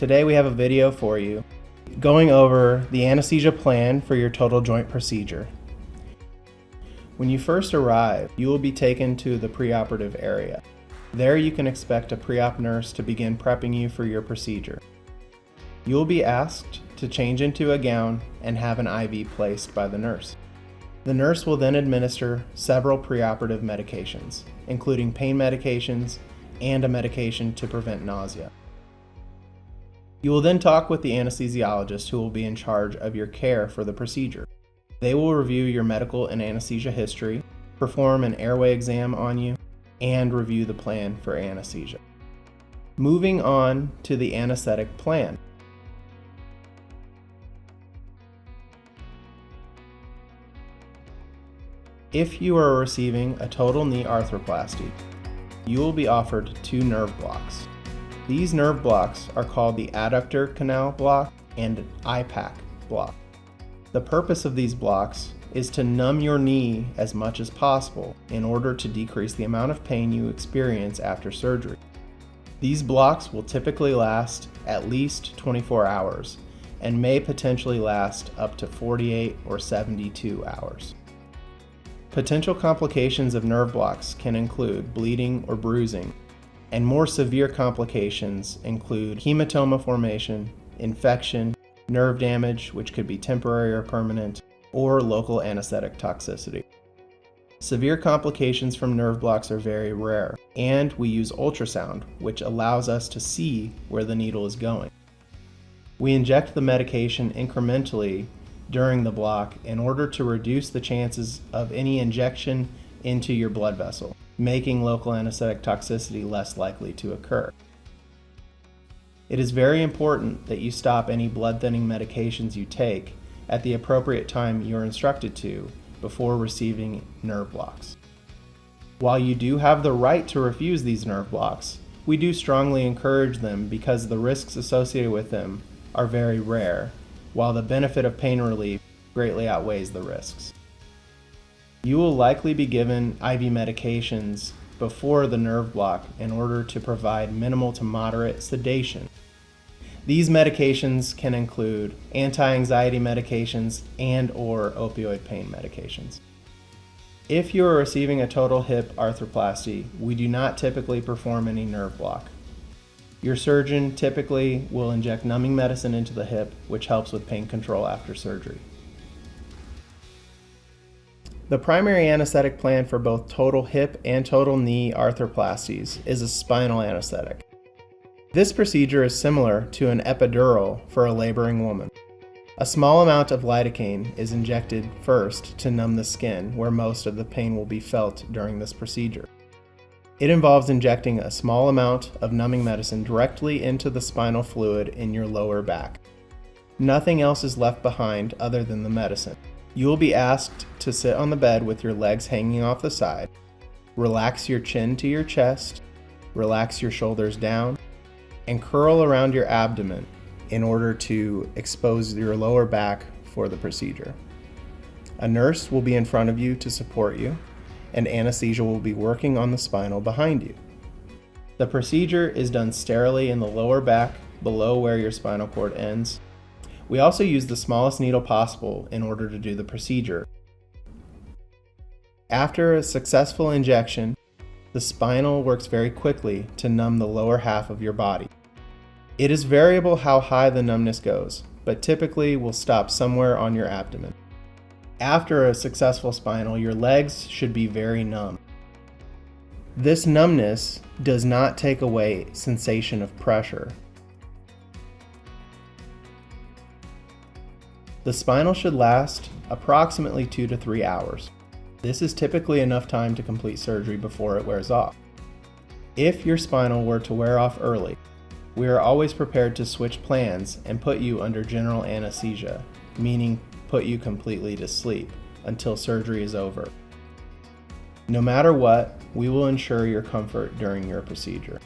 Today we have a video for you going over the anesthesia plan for your total joint procedure. When you first arrive, you will be taken to the preoperative area. There you can expect a pre-op nurse to begin prepping you for your procedure. You will be asked to change into a gown and have an IV placed by the nurse. The nurse will then administer several preoperative medications, including pain medications and a medication to prevent nausea. You will then talk with the anesthesiologist who will be in charge of your care for the procedure. They will review your medical and anesthesia history, perform an airway exam on you, and review the plan for anesthesia. Moving on to the anesthetic plan. If you are receiving a total knee arthroplasty, you will be offered 2 nerve blocks. These nerve blocks are called the adductor canal block and IPAC block. The purpose of these blocks is to numb your knee as much as possible in order to decrease the amount of pain you experience after surgery. These blocks will typically last at least 24 hours and may potentially last up to 48 or 72 hours. Potential complications of nerve blocks can include bleeding or bruising, and more severe complications include hematoma formation, infection, nerve damage, which could be temporary or permanent, or local anesthetic toxicity. Severe complications from nerve blocks are very rare, and we use ultrasound, which allows us to see where the needle is going. We inject the medication incrementally during the block in order to reduce the chances of any injection into your blood vessel, making local anesthetic toxicity less likely to occur. It is very important that you stop any blood thinning medications you take at the appropriate time you're instructed to before receiving nerve blocks. While you do have the right to refuse these nerve blocks, we do strongly encourage them because the risks associated with them are very rare, while the benefit of pain relief greatly outweighs the risks. You will likely be given IV medications before the nerve block in order to provide minimal to moderate sedation. These medications can include anti-anxiety medications and/or opioid pain medications. If you are receiving a total hip arthroplasty, we do not typically perform any nerve block. Your surgeon typically will inject numbing medicine into the hip, which helps with pain control after surgery. The primary anesthetic plan for both total hip and total knee arthroplasties is a spinal anesthetic. This procedure is similar to an epidural for a laboring woman. A small amount of lidocaine is injected first to numb the skin, where most of the pain will be felt during this procedure. It involves injecting a small amount of numbing medicine directly into the spinal fluid in your lower back. Nothing else is left behind other than the medicine. You will be asked to sit on the bed with your legs hanging off the side, relax your chin to your chest, relax your shoulders down, and curl around your abdomen in order to expose your lower back for the procedure. A nurse will be in front of you to support you, and anesthesia will be working on the spinal behind you. The procedure is done sterilely in the lower back below where your spinal cord ends. We also use the smallest needle possible in order to do the procedure. After a successful injection, the spinal works very quickly to numb the lower half of your body. It is variable how high the numbness goes, but typically will stop somewhere on your abdomen. After a successful spinal, your legs should be very numb. This numbness does not take away sensation of pressure. The spinal should last approximately 2 to 3 hours. This is typically enough time to complete surgery before it wears off. If your spinal were to wear off early, we are always prepared to switch plans and put you under general anesthesia, meaning put you completely to sleep until surgery is over. No matter what, we will ensure your comfort during your procedure.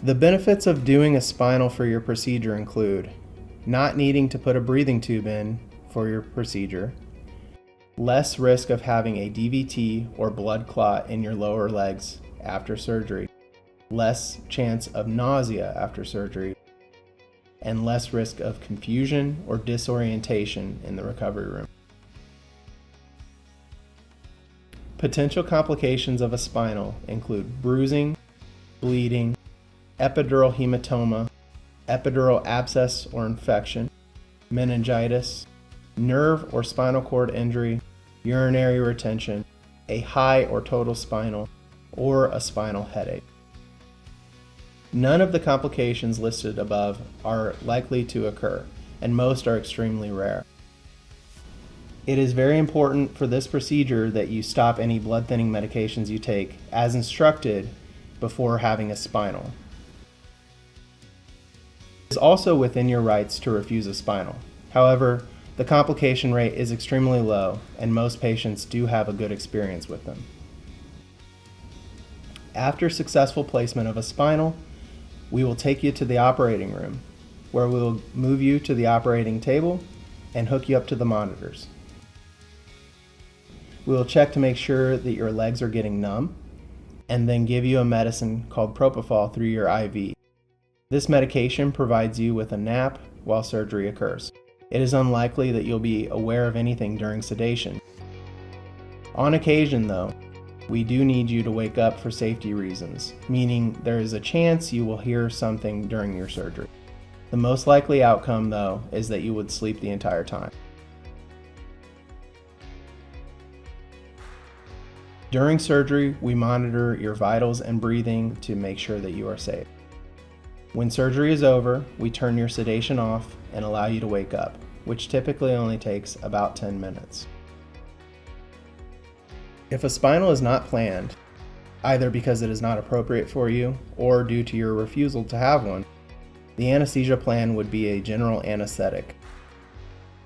The benefits of doing a spinal for your procedure include not needing to put a breathing tube in for your procedure, less risk of having a DVT or blood clot in your lower legs after surgery, less chance of nausea after surgery, and less risk of confusion or disorientation in the recovery room. Potential complications of a spinal include bruising, bleeding, epidural hematoma, epidural abscess or infection, meningitis, nerve or spinal cord injury, urinary retention, a high or total spinal, or a spinal headache. None of the complications listed above are likely to occur, and most are extremely rare. It is very important for this procedure that you stop any blood thinning medications you take as instructed before having a spinal. It is also within your rights to refuse a spinal. However, the complication rate is extremely low, and most patients do have a good experience with them. After successful placement of a spinal, we will take you to the operating room, where we will move you to the operating table and hook you up to the monitors. We will check to make sure that your legs are getting numb, and then give you a medicine called propofol through your IV. This medication provides you with a nap while surgery occurs. It is unlikely that you'll be aware of anything during sedation. On occasion, though, we do need you to wake up for safety reasons, meaning there is a chance you will hear something during your surgery. The most likely outcome, though, is that you would sleep the entire time. During surgery, we monitor your vitals and breathing to make sure that you are safe. When surgery is over, we turn your sedation off and allow you to wake up, which typically only takes about 10 minutes. If a spinal is not planned, either because it is not appropriate for you or due to your refusal to have one, the anesthesia plan would be a general anesthetic.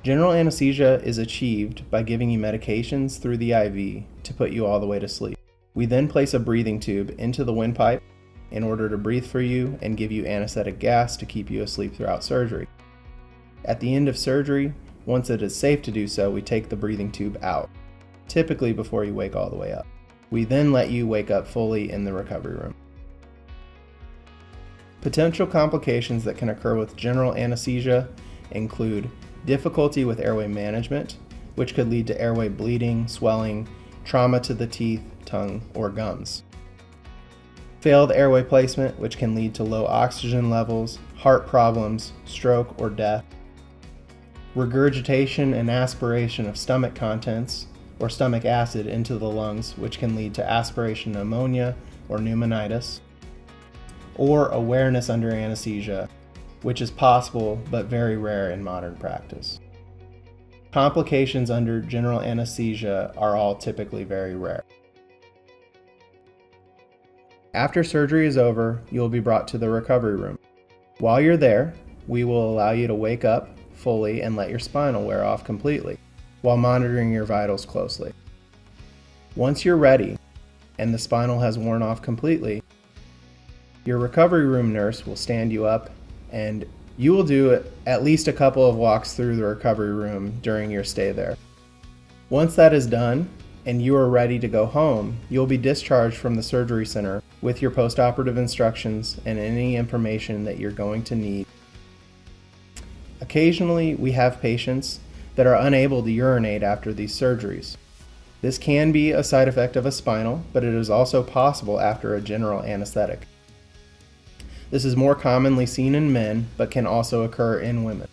General anesthesia is achieved by giving you medications through the IV to put you all the way to sleep. We then place a breathing tube into the windpipe in order to breathe for you and give you anesthetic gas to keep you asleep throughout surgery. At the end of surgery, once it is safe to do so, we take the breathing tube out, typically before you wake all the way up. We then let you wake up fully in the recovery room. Potential complications that can occur with general anesthesia include difficulty with airway management, which could lead to airway bleeding, swelling, trauma to the teeth, tongue, or gums. Failed airway placement, which can lead to low oxygen levels, heart problems, stroke, or death. Regurgitation and aspiration of stomach contents or stomach acid into the lungs, which can lead to aspiration pneumonia or pneumonitis. Or awareness under anesthesia, which is possible but very rare in modern practice. Complications under general anesthesia are all typically very rare. After surgery is over, you will be brought to the recovery room. While you're there, we will allow you to wake up fully and let your spinal wear off completely, while monitoring your vitals closely. Once you're ready, and the spinal has worn off completely, your recovery room nurse will stand you up, and you will do at least a couple of walks through the recovery room during your stay there. Once that is done, and you are ready to go home, you'll be discharged from the surgery center with your post-operative instructions and any information that you're going to need. Occasionally, we have patients that are unable to urinate after these surgeries. This can be a side effect of a spinal, but it is also possible after a general anesthetic. This is more commonly seen in men, but can also occur in women.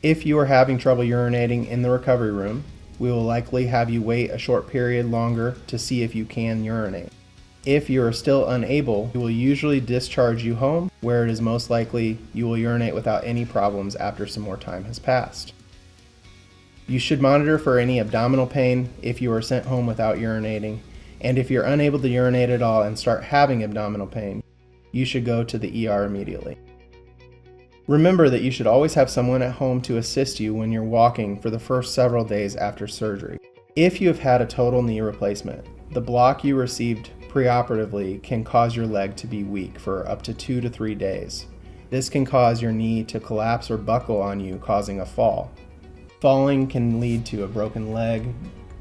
If you are having trouble urinating in the recovery room, we will likely have you wait a short period longer to see if you can urinate. If you are still unable, we will usually discharge you home, where it is most likely you will urinate without any problems after some more time has passed. You should monitor for any abdominal pain if you are sent home without urinating, and if you're unable to urinate at all and start having abdominal pain, you should go to the ER immediately. Remember that you should always have someone at home to assist you when you're walking for the first several days after surgery. If you have had a total knee replacement, the block you received preoperatively can cause your leg to be weak for up to 2 to 3 days. This can cause your knee to collapse or buckle on you, causing a fall. Falling can lead to a broken leg,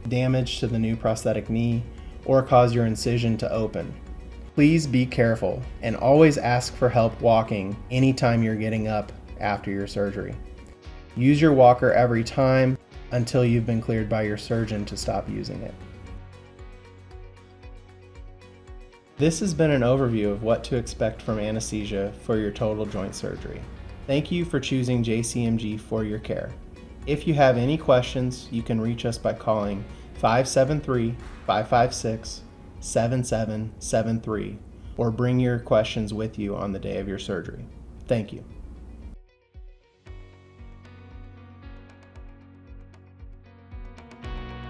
damage to the new prosthetic knee, or cause your incision to open. Please be careful and always ask for help walking anytime you're getting up after your surgery. Use your walker every time until you've been cleared by your surgeon to stop using it. This has been an overview of what to expect from anesthesia for your total joint surgery. Thank you for choosing JCMG for your care. If you have any questions, you can reach us by calling 573-556-7773 or bring your questions with you on the day of your surgery. Thank you.